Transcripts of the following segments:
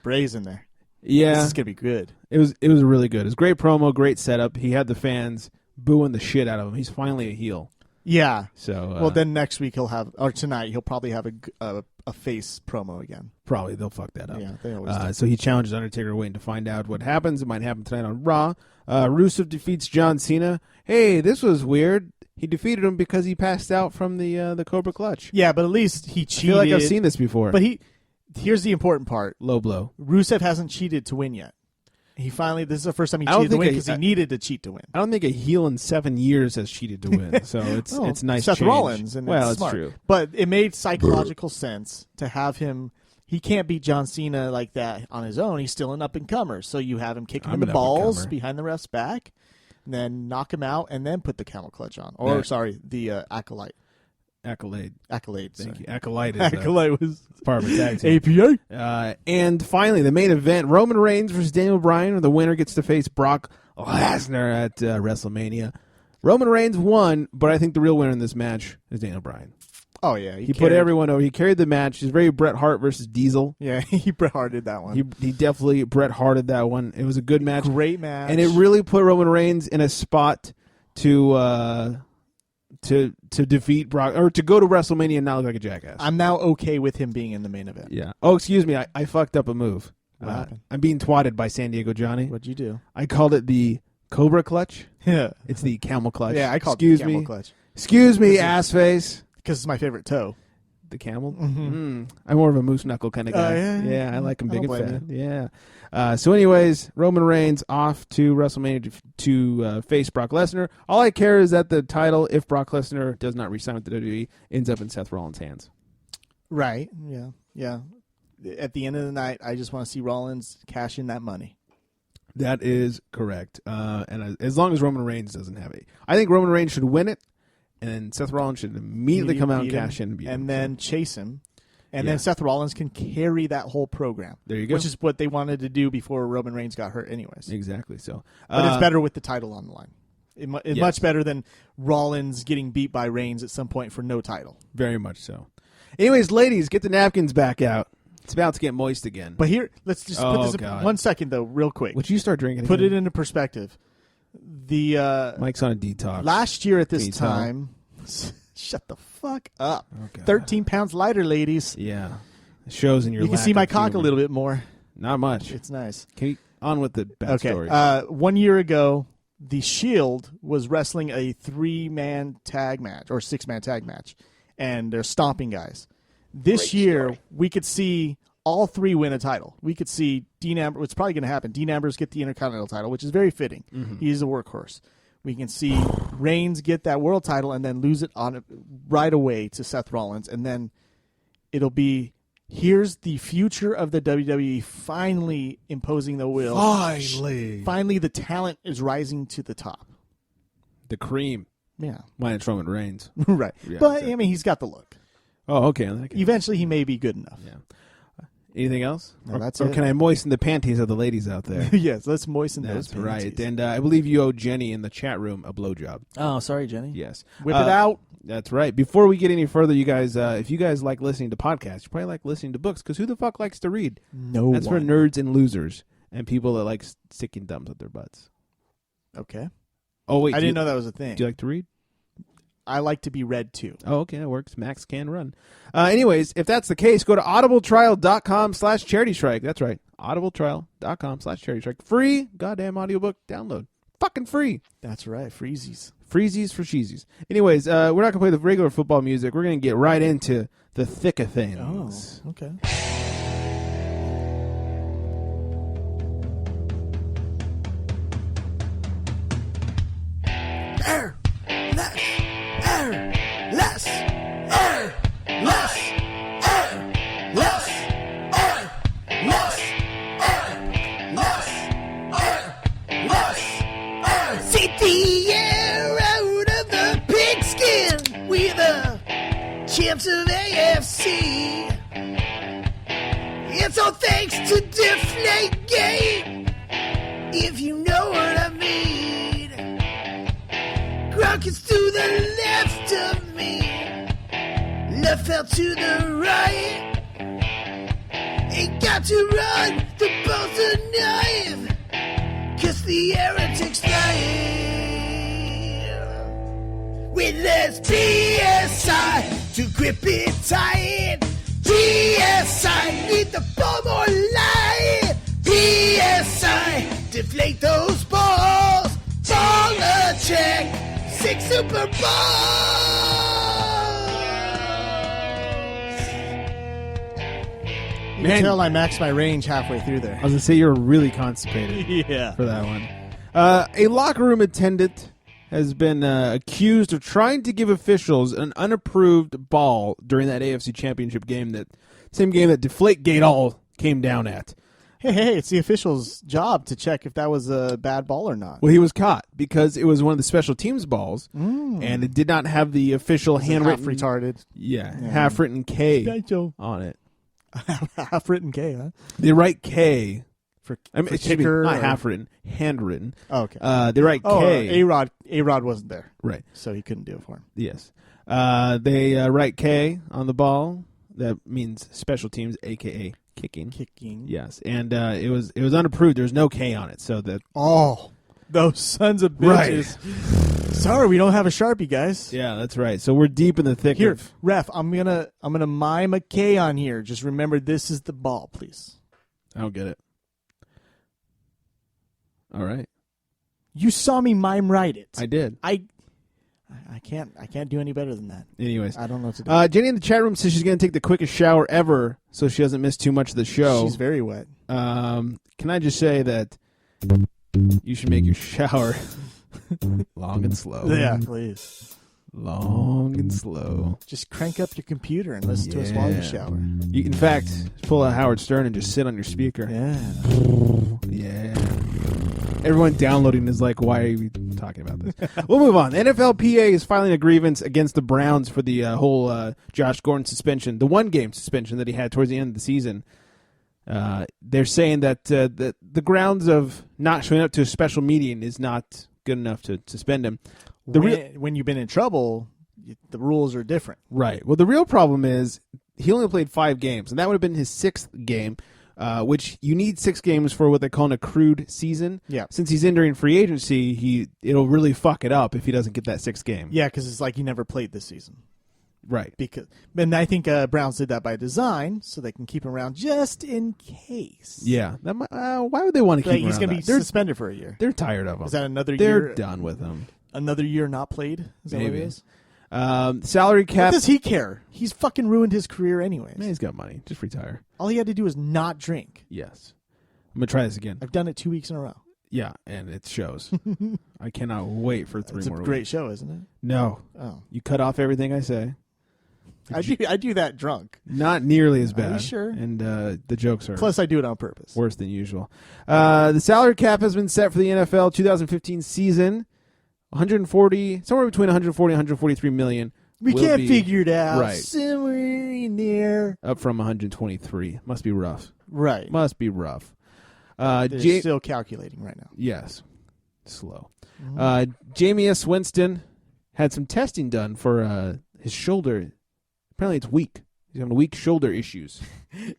Bray's in there. Yeah. This is going to be good. It was really good. It was a great promo, great setup. He had the fans booing the shit out of him. He's finally a heel. Yeah. So well, then next week tonight he'll probably have a face promo again. Probably they'll fuck that up. Yeah, they always do. So he challenges Undertaker, waiting to find out what happens. It might happen tonight on Raw. Rusev defeats John Cena. Hey, this was weird. He defeated him because he passed out from the Cobra Clutch. Yeah, but at least he cheated. I feel like I've seen this before. But here's the important part. Low blow. Rusev hasn't cheated to win yet. This is the first time he cheated to win because he needed to cheat to win. I don't think a heel in 7 years has cheated to win. So it's nice. Seth change. Rollins, and it's smart. true. But it made psychological sense to have him. He can't beat John Cena like that on his own. He's still an up-and-comer. So you have him kick him in the balls behind the ref's back, and then knock him out, and then put the camel clutch on. Or, the acolyte. Accolade. Thank you. Acolyte is Acolyte was part of a tag team. APA. And finally, the main event, Roman Reigns versus Daniel Bryan, where the winner gets to face Brock Lesnar at WrestleMania. Roman Reigns won, but I think the real winner in this match is Daniel Bryan. Oh, yeah. He put everyone over. He carried the match. He's very Bret Hart versus Diesel. Yeah, he Bret Harted that one. He definitely Bret Harted that one. It was a good match. Great match. And it really put Roman Reigns in a spot to defeat Brock, or to go to WrestleMania and not look like a jackass. I'm now okay with him being in the main event. Yeah. Oh, excuse me. I fucked up a move. What happened? I'm being twatted by San Diego Johnny. What'd you do? I called it the Cobra Clutch. Yeah. It's the Camel Clutch. Yeah, I called it the Camel Clutch. Excuse me, ass face. Because it's my favorite toe. The camel? Mm-hmm. I'm more of a moose knuckle kind of guy. Yeah, I like him big and fat. you. Yeah. So anyways, Roman Reigns off to WrestleMania to face Brock Lesnar. All I care is that the title, if Brock Lesnar does not re-sign with the WWE, ends up in Seth Rollins' hands. Right. Yeah. At the end of the night, I just want to see Rollins cash in that money. That is correct. And as long as Roman Reigns doesn't have it. I think Roman Reigns should win it, and then Seth Rollins should immediately come out and cash in. And then chase him. And then Seth Rollins can carry that whole program. There you go. Which is what they wanted to do before Roman Reigns got hurt anyways. Exactly so. But it's better with the title on the line. It's much better than Rollins getting beat by Reigns at some point for no title. Very much so. Anyways, ladies, get the napkins back out. It's about to get moist again. But here, let's just put this in 1 second, though, real quick. Would you start drinking Put again? it into perspective. The Mike's on a detox. Last year at this time... Shut the fuck up. Okay. 13 pounds lighter, ladies. Yeah. It shows in your You can see my cock a little bit more. Not much. It's nice. On with the bad story. 1 year ago, The Shield was wrestling a 3-man tag match or 6-man tag match, and they're stomping guys. This year, we could see all 3 win a title. We could see Dean Ambrose. What's probably going to happen? Dean Ambrose get the Intercontinental title, which is very fitting. Mm-hmm. He's a workhorse. We can see Reigns get that world title and then lose it on right away to Seth Rollins, and then it'll be here's the future of the WWE finally imposing the will. Finally, the talent is rising to the top. The cream. Yeah, minus Roman Reigns. Right, yeah, but I mean, he's got the look. Oh, okay. Eventually, he may be good enough. Yeah. Anything else? No, that's or it. can I moisten the panties of the ladies out there? Yes, let's moisten those panties. That's right. And I believe you owe Jenny in the chat room a blowjob. Oh, sorry, Jenny. Yes. Whip it out. That's right. Before we get any further, you guys, if you guys like listening to podcasts, you probably like listening to books, because who the fuck likes to read? No That's one. for nerds and losers and people that like sticking thumbs up their butts. Okay. Oh, wait. I didn't know that was a thing. Do you like to read? I like to be read, too. Oh, okay, that works. Max can run. Anyways, if that's the case, go to audibletrial.com/charitystrike. That's right, audibletrial.com/charitystrike. Free goddamn audiobook download. Fucking free. That's right, freezies. Freezies for cheesies. Anyways, we're not going to play the regular football music. We're going to get right into the thick of things. Oh, okay. Champs of AFC. It's all thanks to Deflate Gate, if you know what I mean. Gronk is to the left of me, left fell to the right. Ain't got about to run the ball's a knife, 'cause the heretics flying. With less PSI to grip it tight. PSI, need the ball more light. PSI, deflate those balls. Ball a check, 6 Super Bowls. You can tell I maxed my range halfway through there. I was going to say you were really constipated Yeah. for that one. A locker room attendant has been accused of trying to give officials an unapproved ball during that AFC Championship game, that same game that Deflategate all came down at. Hey, it's the official's job to check if that was a bad ball or not. Well, he was caught because it was one of the special teams balls, and it did not have the official handwritten, half retarded. half-written K on it. Half-written K, huh? The right K. For kicker, not or- half-written, handwritten. Oh, okay. The right K. A-Rod wasn't there. Right. So he couldn't do it for him. Yes. They write K on the ball. That means special teams, a.k.a. kicking. Yes. And it was unapproved. There was no K on it. So that. Oh, those sons of bitches. Right. Sorry, we don't have a Sharpie, guys. Yeah, that's right. So we're deep in the thick Here, of. ref, I'm gonna mime a K on here. Just remember, this is the ball, please. I don't get it. All right. You saw me mime write it. I did. I can't do any better than that. Anyways. I don't know what to do. Jenny in the chat room says she's going to take the quickest shower ever so she doesn't miss too much of the show. She's very wet. Can I just say that you should make your shower long and slow. Yeah, please. Long and slow. Just crank up your computer and listen to us while you shower. You, in fact, pull out Howard Stern and just sit on your speaker. Yeah. Yeah. Everyone downloading is like, why are you talking about this? We'll move on. NFLPA is filing a grievance against the Browns for the whole Josh Gordon suspension, the one-game suspension that he had towards the end of the season. They're saying that the grounds of not showing up to a special meeting is not good enough to suspend him. When you've been in trouble, the rules are different. Right. Well, the real problem is he only played 5 games, and that would have been his 6th game, which you need 6 games for what they call an accrued season. Yeah. Since he's entering free agency, it'll really fuck it up if he doesn't get that 6th game. Yeah, because it's like he never played this season. Right. And I think Browns did that by design, so they can keep him around just in case. Yeah. That might, why would they want to keep him He's around? going to be suspended for a year. They're tired of him. Is that another They're year? done with him. Another year not played? Is that Maybe. what it is? Salary cap. What does he care? He's fucking ruined his career anyways. Man, he's got money. Just retire. All he had to do was not drink. Yes. I'm going to try this again. I've done it 2 weeks in a row. Yeah, and it shows. I cannot wait for 3 more It's a weeks. great show, isn't it? No. Oh. You cut off everything I say. I do that drunk. Not nearly as bad. Are you sure? And the jokes are Plus, I do it on purpose. worse than usual. The salary cap has been set for the NFL 2015 season. 140, somewhere between 140 and 143 million. We will can't be figure it out. right. Somewhere in there. Up from 123. Must be rough. Right. Must be rough. They're still calculating right now. Yes. Slow. Mm-hmm. Jameis Winston had some testing done for his shoulder. Apparently it's weak. He's having weak shoulder issues.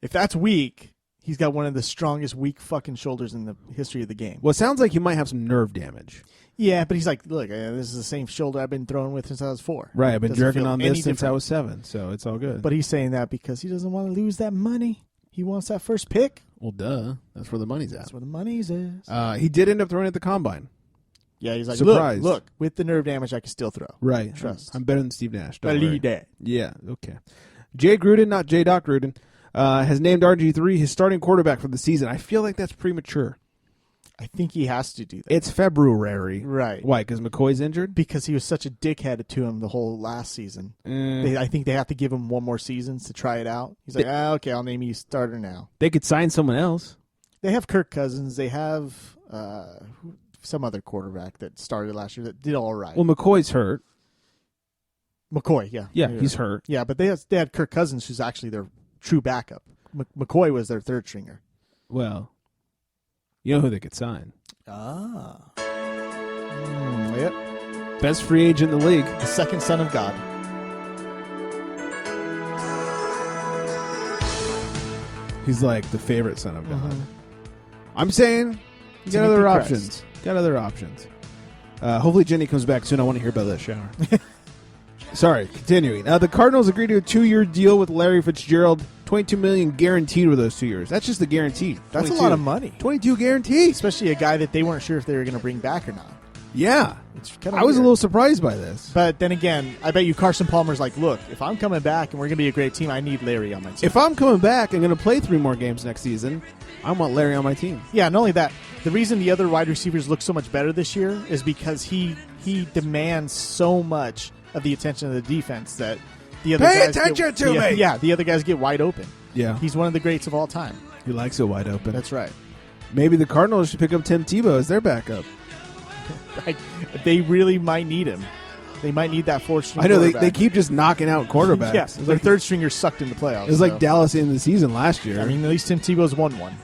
If that's weak, he's got one of the strongest weak fucking shoulders in the history of the game. Well, it sounds like he might have some nerve damage. Yeah, but he's like, look, this is the same shoulder I've been throwing with since I was 4. Right, I've been Doesn't jerking feel on any this since I different. was 7, so it's all good. But he's saying that because he doesn't want to lose that money. He wants that first pick. Well, duh. That's where the money's at. That's where the money's is. He did end up throwing at the combine. Yeah, he's like, Surprised. look, with the nerve damage, I can still throw. Right. Trust. I'm better than Steve Nash. Don't Believe worry. that. Yeah, okay. Jay Gruden, not J. Doc Gruden, has named RG3 his starting quarterback for the season. I feel like that's premature. I think he has to do that. It's February. Right. Why? Because McCoy's injured? Because he was such a dickhead to him the whole last season. I think they have to give him one more season to try it out. He's like, okay, I'll name you starter now. They could sign someone else. They have Kirk Cousins. They have some other quarterback that started last year that did all right. Well, McCoy's hurt. McCoy, yeah. Yeah, he's hurt. Yeah, but they had Kirk Cousins, who's actually their true backup. McCoy was their third stringer. Well, you know who they could sign. Yep. Best free agent in the league. The second son of God. He's like the favorite son of God. I'm saying you got Timothy other Christ. options. Got other options. Hopefully Jenny comes back soon. I want to hear about that shower. Sorry, continuing. The Cardinals agreed to a 2-year deal with Larry Fitzgerald. $22 million guaranteed for those 2 years. That's just the guarantee. That's 22. a lot of money. 22 guaranteed. Especially a guy that they weren't sure if they were going to bring back or not. Yeah. It's kind of I was a little surprised by this. But then again, I bet you Carson Palmer's like, look, if I'm coming back and we're going to be a great team, I need Larry on my team. If I'm coming back and going to play 3 more games next season, I want Larry on my team. Yeah, not only that, the reason the other wide receivers look so much better this year is because he demands so much of the attention of the defense that the other Pay guys attention to me! Yeah, the other guys get wide open. Yeah. He's one of the greats of all time. He likes it wide open. That's right. Maybe the Cardinals should pick up Tim Tebow as their backup. They really might need him. They might need that fourth string. I know they quarterback. keep just knocking out quarterbacks. Yeah, It's their like, third stringer sucked in the playoffs. it was like Dallas in the season last year. I mean, at least Tim Tebow's won one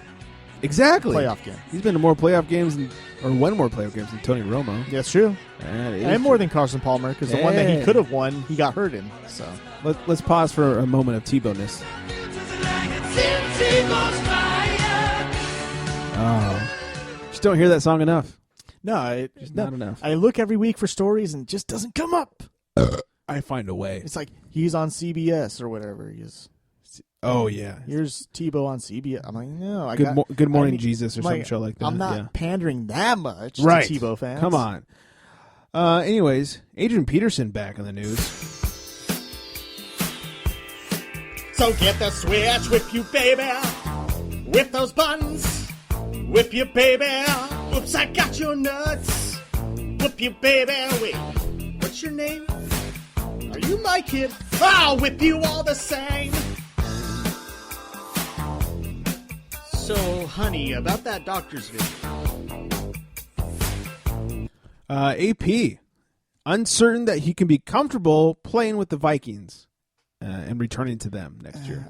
exactly. playoff game. He's been to more playoff games or won more playoff games than Tony Romo. Yeah, that's true. That is And more true. than Carson Palmer, because the one that he Yeah. could have won, he got hurt in. So Let's pause for a moment of Tebow-ness. Oh, just don't hear that song enough. no, not enough. I look every week for stories and it just doesn't come up. I find a way. It's like he's on CBS or whatever. Oh yeah, Here's Tebow on CBS. I'm like, no, Good Morning I mean, Jesus or I'm some like, show like that. I'm not yeah. pandering that much Right. to Tebow fans. Come on. Anyways, Adrian Peterson back in the news. So get the switch, whip you baby, whip those buttons, whip you baby. Oops, I got your nuts. Whip you baby. Wait, what's your name? Are you my kid? I'll whip you all the same. So, honey, about that doctor's visit. AP, uncertain that he can be comfortable playing with the Vikings and returning to them next year.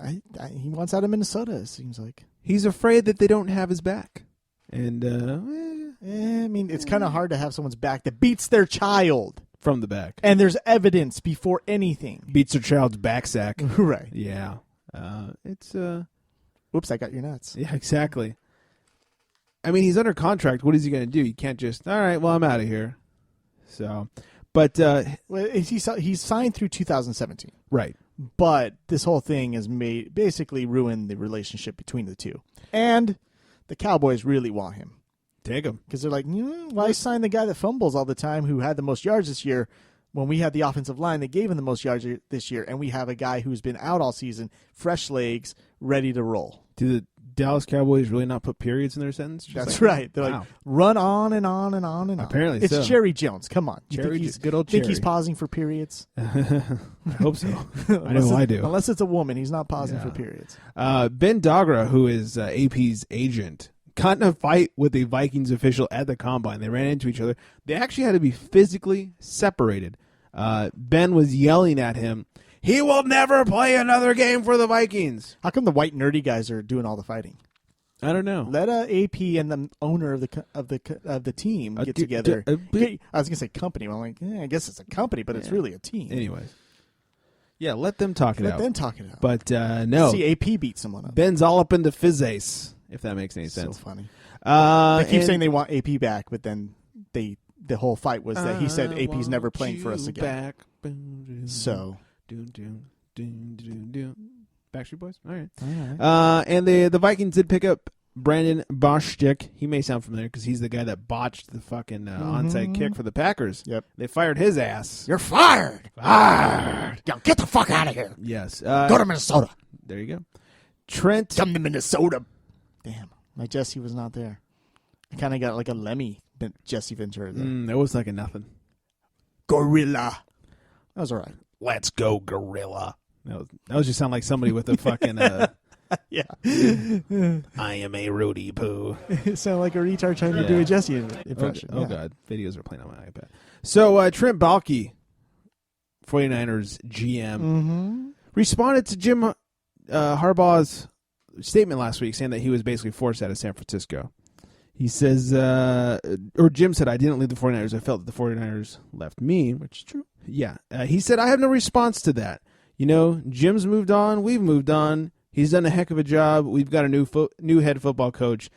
He wants out of Minnesota, it seems like. He's afraid that they don't have his back. And I mean, it's kind of hard to have someone's back that beats their child. from the back. And there's evidence before anything. Beats her child's back sack. Right. Yeah. It's Whoops, I got your nuts. yeah, exactly. I mean, he's under contract. What is he going to do? He can't just, all right, well, I'm out of here. So, but Well, he's signed through 2017. right. But this whole thing has basically ruined the relationship between the two. And the Cowboys really want him. Take him. Because they're like, why sign the guy that fumbles all the time who had the most yards this year when we had the offensive line that gave him the most yards this year, and we have a guy who's been out all season, fresh legs, ready to roll. Do the Dallas Cowboys really not put periods in their sentence? Just That's like, right. They're wow. like, run on and on and on and on. Apparently it's so. Jerry Jones. Come on. You Jerry, think good old think Jerry. he's pausing for periods? I hope so. I know I do. Unless it's a woman, he's not pausing Yeah. for periods. Ben Dogra, who is AP's agent, got in a fight with a Vikings official at the Combine. They ran into each other. They actually had to be physically separated. Ben was yelling at him, "He will never play another game for the Vikings." How come the white nerdy guys are doing all the fighting? I don't know. Let AP and the owner of the team get together. I was gonna say company. But I'm like, I guess it's a company, but it's really a team. Anyways, yeah, let them talk it Let out. them talk it out. But no, See AP beat someone up. Ben's all up into physace, if that makes any sense. So funny. They They keep saying they want AP back, but then the whole fight was that he said AP's never playing for us again. Back. So Backstreet Boys. All right. all right. And the Vikings did pick up Brandon Bostick. He may sound familiar because he's the guy that botched the fucking onside kick for the Packers. Yep. They fired his ass. You're fired. Fired. Yo, get the fuck out of here. Yes. Go to Minnesota. There you go. Trent. Come to Minnesota. Damn, my Jesse was not there. I kind of got like a Lemmy Jesse Ventura there. That was like a nothing. Gorilla. That was all right. Let's go, Gorilla. That was just sound like somebody with a fucking. Yeah. I am a Rudy Poo. It sounded like a retard trying to do a Jesse impression. Oh, Yeah. God. Videos are playing on my iPad. So, Trent Baalke, 49ers GM, responded to Jim Harbaugh's statement last week saying that he was basically forced out of San Francisco. He says, or Jim said, I didn't leave the 49ers. I felt that the 49ers left me, which is true. Yeah. He said, I have no response to that. You know, Jim's moved on. We've moved on. He's done a heck of a job. We've got a new head football coach.